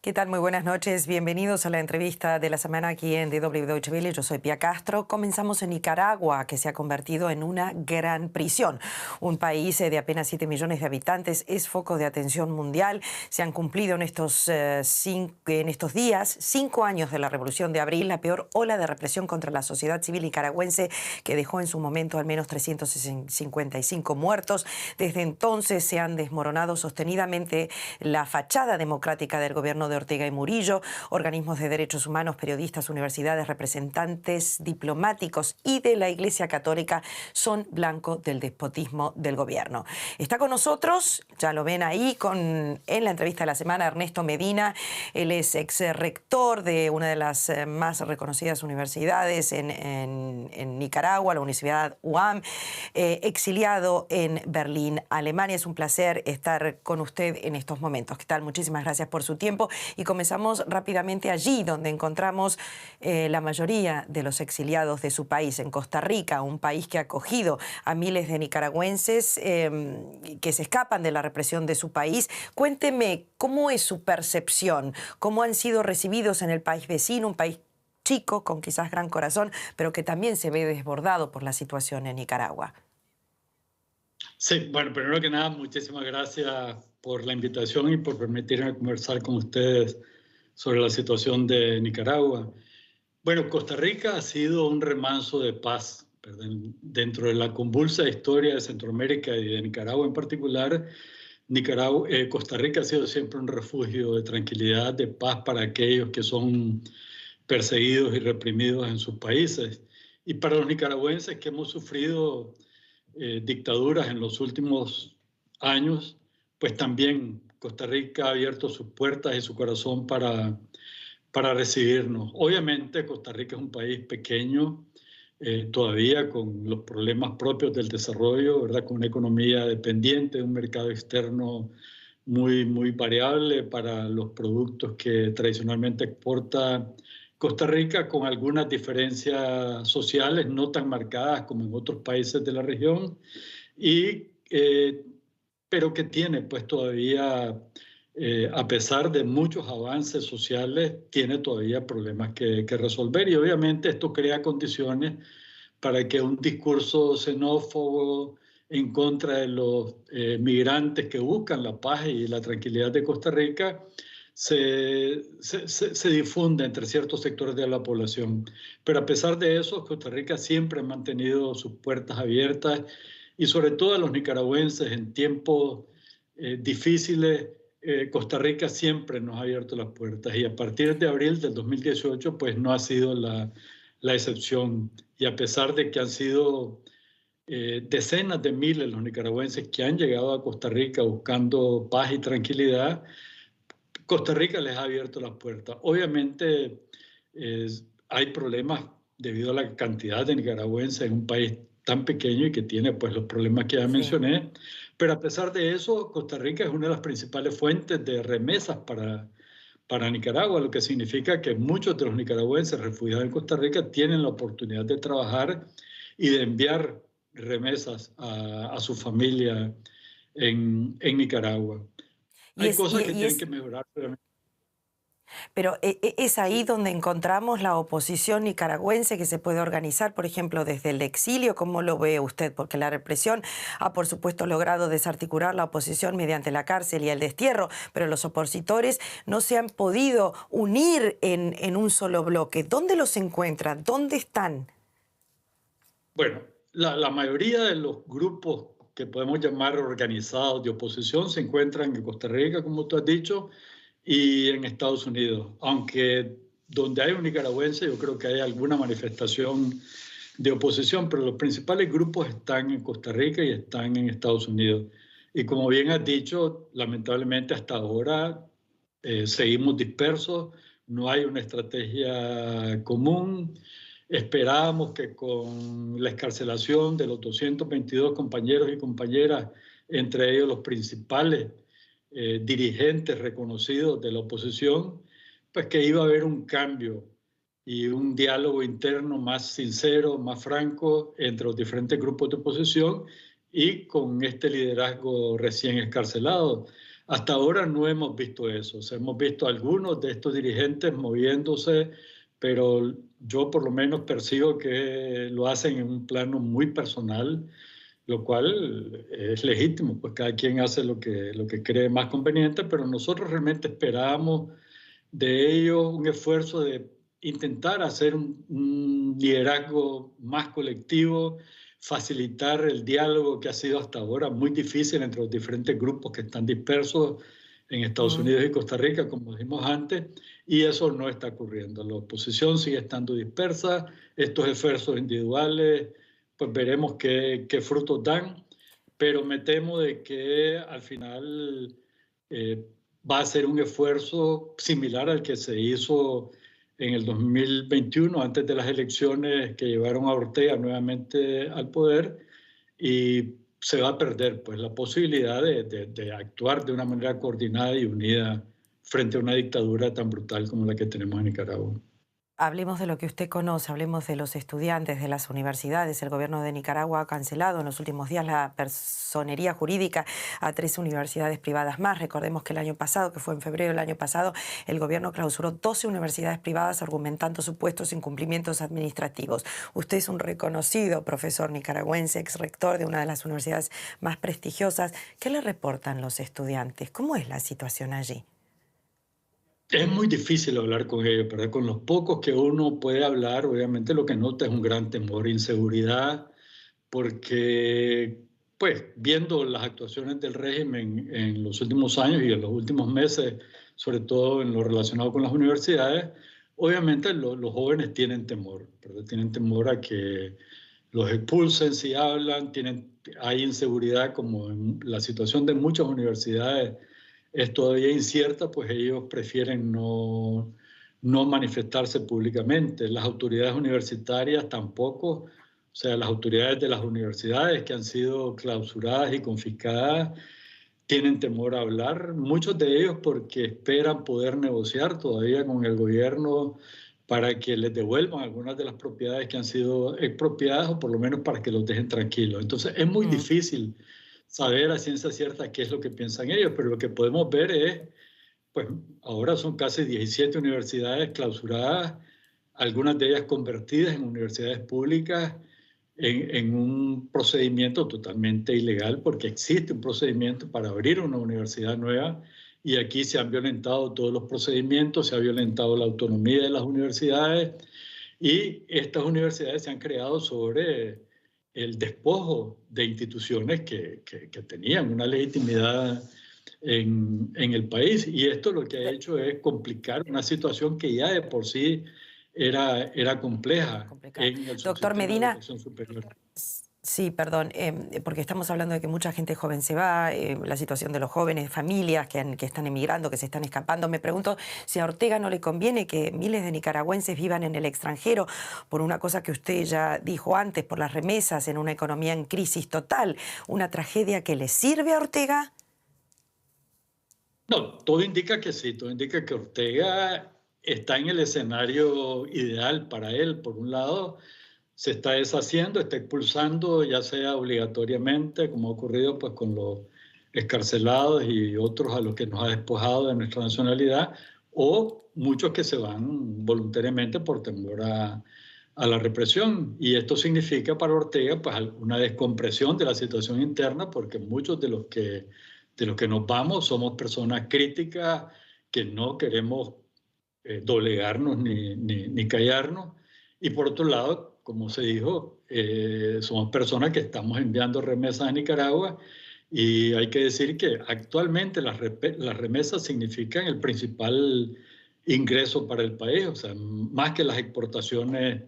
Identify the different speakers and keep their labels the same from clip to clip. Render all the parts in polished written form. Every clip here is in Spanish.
Speaker 1: ¿Qué tal? Muy buenas noches. Bienvenidos a la entrevista de la semana aquí en DW Deutsche Welle. Yo soy Pia Castro. Comenzamos en Nicaragua, que se ha convertido en una gran prisión. Un país de apenas 7 millones de habitantes es foco de atención mundial. Se han cumplido en estos días 5 años de la Revolución de Abril, la peor ola de represión contra la sociedad civil nicaragüense que dejó en su momento al menos 355 muertos. Desde entonces se han desmoronado sostenidamente la fachada democrática del gobierno de Ortega y Murillo. Organismos de derechos humanos, periodistas, universidades, representantes diplomáticos y de la Iglesia Católica son blanco del despotismo del gobierno. Está con nosotros, ya lo ven ahí en la entrevista de la semana, Ernesto Medina. Él es ex rector de una de las más reconocidas universidades en Nicaragua, la Universidad UAM, exiliado en Berlín, Alemania. Es un placer estar con usted en estos momentos. ¿Qué tal? Muchísimas gracias por su tiempo. Y comenzamos rápidamente allí, donde encontramos la mayoría de los exiliados de su país, en Costa Rica, un país que ha acogido a miles de nicaragüenses que se escapan de la represión de su país. Cuénteme, ¿cómo es su percepción? ¿Cómo han sido recibidos en el país vecino, un país chico, con quizás gran corazón, pero que también se ve desbordado por la situación en Nicaragua?
Speaker 2: Sí, bueno, primero que nada, muchísimas gracias por la invitación y por permitirme conversar con ustedes sobre la situación de Nicaragua. Bueno, Costa Rica ha sido un remanso de paz, ¿verdad? Dentro de la convulsa historia de Centroamérica y de Nicaragua en particular. Costa Rica ha sido siempre un refugio de tranquilidad, de paz para aquellos que son perseguidos y reprimidos en sus países. Y para los nicaragüenses que hemos sufrido dictaduras en los últimos años, pues también Costa Rica ha abierto sus puertas y su corazón para recibirnos. Obviamente Costa Rica es un país pequeño, todavía con los problemas propios del desarrollo, ¿verdad? Con una economía dependiente, un mercado externo muy variable para los productos que tradicionalmente exporta Costa Rica, con algunas diferencias sociales no tan marcadas como en otros países de la región, pero que tiene pues todavía, a pesar de muchos avances sociales, tiene todavía problemas que resolver, y obviamente esto crea condiciones para que un discurso xenófobo en contra de los migrantes que buscan la paz y la tranquilidad de Costa Rica se difunde entre ciertos sectores de la población. Pero a pesar de eso, Costa Rica siempre ha mantenido sus puertas abiertas, y sobre todo a los nicaragüenses en tiempos difíciles, Costa Rica siempre nos ha abierto las puertas, y a partir de abril del 2018 pues no ha sido la excepción. Y a pesar de que han sido decenas de miles los nicaragüenses que han llegado a Costa Rica buscando paz y tranquilidad, Costa Rica les ha abierto las puertas. Obviamente hay problemas debido a la cantidad de nicaragüenses en un país tan pequeño y que tiene pues los problemas que ya mencioné, pero a pesar de eso, Costa Rica es una de las principales fuentes de remesas para Nicaragua, lo que significa que muchos de los nicaragüenses refugiados en Costa Rica tienen la oportunidad de trabajar y de enviar remesas a su familia en Nicaragua. Hay cosas que tienen que mejorar.
Speaker 1: Pero es ahí donde encontramos la oposición nicaragüense que se puede organizar, por ejemplo, desde el exilio. ¿Cómo lo ve usted? Porque la represión ha, por supuesto, logrado desarticular la oposición mediante la cárcel y el destierro, pero los opositores no se han podido unir en un solo bloque. ¿Dónde los encuentran? ¿Dónde están?
Speaker 2: Bueno, la mayoría de los grupos que podemos llamar organizados de oposición se encuentran en Costa Rica, como tú has dicho, y en Estados Unidos. Aunque donde hay un nicaragüense, yo creo que hay alguna manifestación de oposición, pero los principales grupos están en Costa Rica y están en Estados Unidos. Y como bien has dicho, lamentablemente hasta ahora seguimos dispersos, no hay una estrategia común. Esperábamos que con la excarcelación de los 222 compañeros y compañeras, entre ellos los principales dirigentes reconocidos de la oposición, pues que iba a haber un cambio y un diálogo interno más sincero, más franco entre los diferentes grupos de oposición, y con este liderazgo recién escarcelado. Hasta ahora no hemos visto eso. O sea, hemos visto algunos de estos dirigentes moviéndose, pero yo por lo menos percibo que lo hacen en un plano muy personal, lo cual es legítimo, pues cada quien hace lo que cree más conveniente, pero nosotros realmente esperábamos de ellos un esfuerzo de intentar hacer un liderazgo más colectivo, facilitar el diálogo que ha sido hasta ahora muy difícil entre los diferentes grupos que están dispersos en Estados Unidos y Costa Rica, como dijimos antes, y eso no está ocurriendo. La oposición sigue estando dispersa, estos esfuerzos individuales, pues veremos qué frutos dan, pero me temo de que al final va a ser un esfuerzo similar al que se hizo en el 2021, antes de las elecciones que llevaron a Ortega nuevamente al poder, y se va a perder pues, la posibilidad de actuar de una manera coordinada y unida frente a una dictadura tan brutal como la que tenemos en Nicaragua.
Speaker 1: Hablemos de lo que usted conoce, hablemos de los estudiantes, de las universidades. El gobierno de Nicaragua ha cancelado en los últimos días la personería jurídica a 3 universidades privadas más. Recordemos que el año pasado, que fue en febrero del año pasado, el gobierno clausuró 12 universidades privadas argumentando supuestos incumplimientos administrativos. Usted es un reconocido profesor nicaragüense, ex rector de una de las universidades más prestigiosas. ¿Qué le reportan los estudiantes? ¿Cómo es la situación allí?
Speaker 2: Es muy difícil hablar con ellos, pero con los pocos que uno puede hablar, obviamente lo que nota es un gran temor, inseguridad, porque, pues, viendo las actuaciones del régimen en los últimos años y en los últimos meses, sobre todo en lo relacionado con las universidades, obviamente los jóvenes tienen temor, ¿verdad? Tienen temor a que los expulsen si hablan, hay inseguridad como en la situación de muchas universidades es todavía incierta, pues ellos prefieren no manifestarse públicamente. Las autoridades universitarias tampoco, o sea, las autoridades de las universidades que han sido clausuradas y confiscadas tienen temor a hablar, muchos de ellos porque esperan poder negociar todavía con el gobierno para que les devuelvan algunas de las propiedades que han sido expropiadas o por lo menos para que los dejen tranquilos. Entonces es muy difícil saber a ciencia cierta qué es lo que piensan ellos, pero lo que podemos ver es, pues ahora son casi 17 universidades clausuradas, algunas de ellas convertidas en universidades públicas en un procedimiento totalmente ilegal, porque existe un procedimiento para abrir una universidad nueva y aquí se han violentado todos los procedimientos, se ha violentado la autonomía de las universidades y estas universidades se han creado sobre el despojo de instituciones que tenían una legitimidad en el país. Y esto lo que ha hecho es complicar una situación que ya de por sí era compleja en el
Speaker 1: Doctor
Speaker 2: subsistema de
Speaker 1: Medina,
Speaker 2: educación superior.
Speaker 1: sí, perdón, porque estamos hablando de que mucha gente joven se va, la situación de los jóvenes, familias que están emigrando, que se están escapando. Me pregunto si a Ortega no le conviene que miles de nicaragüenses vivan en el extranjero por una cosa que usted ya dijo antes, por las remesas en una economía en crisis total, una tragedia que le sirve a Ortega.
Speaker 2: No, todo indica que sí, todo indica que Ortega está en el escenario ideal para él. Por un lado, se está deshaciendo, está expulsando, ya sea obligatoriamente, como ha ocurrido pues, con los excarcelados y otros a los que nos ha despojado de nuestra nacionalidad, o muchos que se van voluntariamente por temor a la represión. Y esto significa para Ortega pues, una descompresión de la situación interna, porque muchos de los que nos vamos somos personas críticas que no queremos doblegarnos ni callarnos. Y por otro lado, como se dijo, somos personas que estamos enviando remesas a Nicaragua y hay que decir que actualmente las remesas significan el principal ingreso para el país, o sea, más que las exportaciones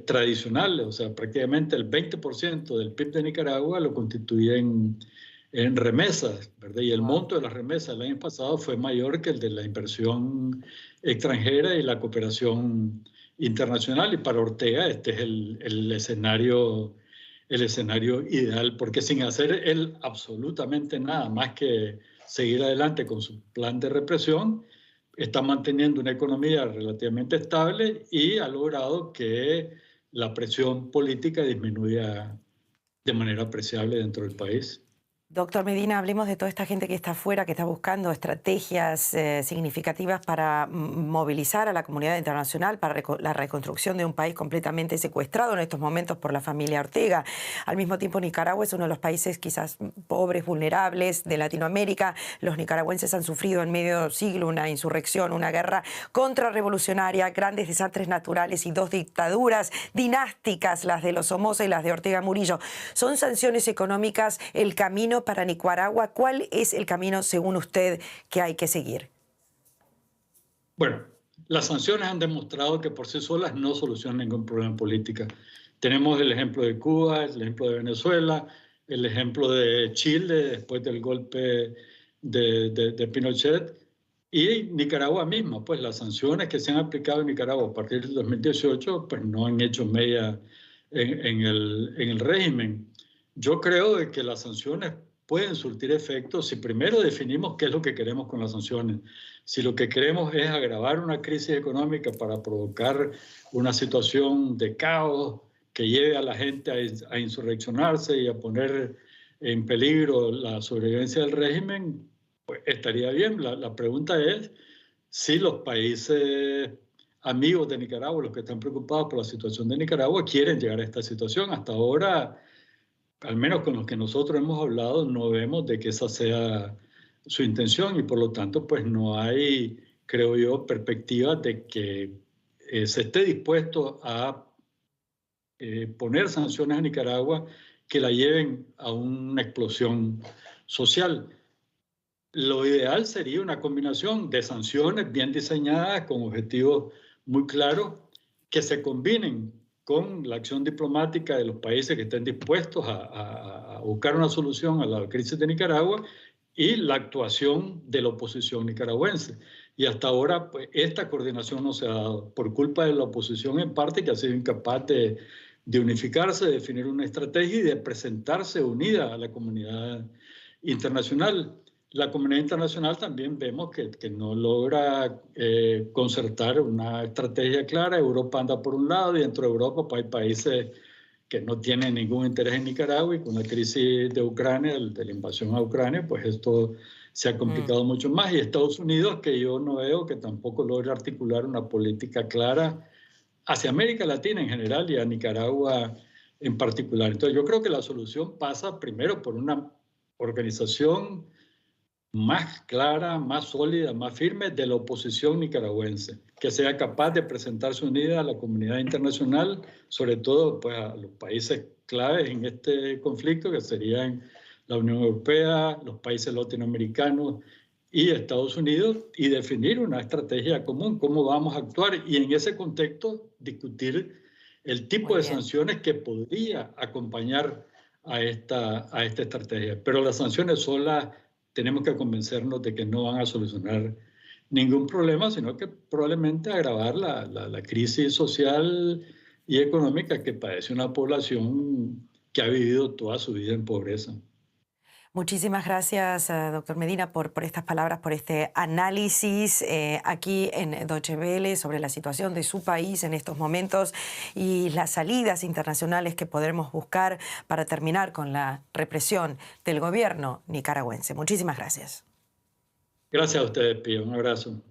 Speaker 2: tradicionales, o sea, prácticamente el 20% del PIB de Nicaragua lo constituyen en remesas, ¿verdad? Y el monto de las remesas el año pasado fue mayor que el de la inversión extranjera y la cooperación internacional. Y para Ortega este es el escenario ideal, porque sin hacer él absolutamente nada más que seguir adelante con su plan de represión, está manteniendo una economía relativamente estable y ha logrado que la presión política disminuya de manera apreciable dentro del país.
Speaker 1: Doctor Medina, hablemos de toda esta gente que está afuera, que está buscando estrategias significativas para movilizar a la comunidad internacional para la reconstrucción de un país completamente secuestrado en estos momentos por la familia Ortega. Al mismo tiempo, Nicaragua es uno de los países quizás pobres, vulnerables de Latinoamérica. Los nicaragüenses han sufrido en medio siglo una insurrección, una guerra contrarrevolucionaria, grandes desastres naturales y 2 dictaduras dinásticas, las de los Somoza y las de Ortega Murillo. ¿Son sanciones económicas el camino para Nicaragua? ¿Cuál es el camino, según usted, que hay que seguir?
Speaker 2: Bueno, las sanciones han demostrado que por sí solas no solucionan ningún problema político. Tenemos el ejemplo de Cuba, el ejemplo de Venezuela, el ejemplo de Chile después del golpe de Pinochet y Nicaragua misma. Pues las sanciones que se han aplicado en Nicaragua a partir del 2018 pues no han hecho mella en el régimen. Yo creo de que las sanciones pueden surtir efectos si primero definimos qué es lo que queremos con las sanciones. Si lo que queremos es agravar una crisis económica para provocar una situación de caos que lleve a la gente a insurreccionarse y a poner en peligro la sobrevivencia del régimen, pues estaría bien. La pregunta es si los países amigos de Nicaragua, los que están preocupados por la situación de Nicaragua, quieren llegar a esta situación. Hasta ahora, al menos con los que nosotros hemos hablado, no vemos de que esa sea su intención y por lo tanto pues no hay, creo yo, perspectiva de que se esté dispuesto a poner sanciones a Nicaragua que la lleven a una explosión social. Lo ideal sería una combinación de sanciones bien diseñadas con objetivos muy claros que se combinen con la acción diplomática de los países que estén dispuestos a buscar una solución a la crisis de Nicaragua y la actuación de la oposición nicaragüense. Y hasta ahora pues, esta coordinación no se ha dado por culpa de la oposición en parte que ha sido incapaz de unificarse, de definir una estrategia y de presentarse unida a la comunidad internacional. La comunidad internacional también vemos que no logra concertar una estrategia clara. Europa anda por un lado y dentro de Europa pues, hay países que no tienen ningún interés en Nicaragua y con la crisis de Ucrania, de la invasión a Ucrania, pues esto se ha complicado mucho más. Y Estados Unidos, que yo no veo que tampoco logra articular una política clara hacia América Latina en general y a Nicaragua en particular. Entonces yo creo que la solución pasa primero por una organización más clara, más sólida, más firme de la oposición nicaragüense, que sea capaz de presentarse unida a la comunidad internacional, sobre todo pues, a los países claves en este conflicto, que serían la Unión Europea, los países latinoamericanos y Estados Unidos, y definir una estrategia común, cómo vamos a actuar, y en ese contexto discutir el tipo de sanciones que podría acompañar a esta estrategia. Pero las sanciones solas tenemos que convencernos de que no van a solucionar ningún problema, sino que probablemente agravar la crisis social y económica que padece una población que ha vivido toda su vida en pobreza.
Speaker 1: Muchísimas gracias, doctor Medina, por estas palabras, por este análisis aquí en Deutsche Welle sobre la situación de su país en estos momentos y las salidas internacionales que podremos buscar para terminar con la represión del gobierno nicaragüense. Muchísimas gracias.
Speaker 2: Gracias a ustedes, Pío. Un abrazo.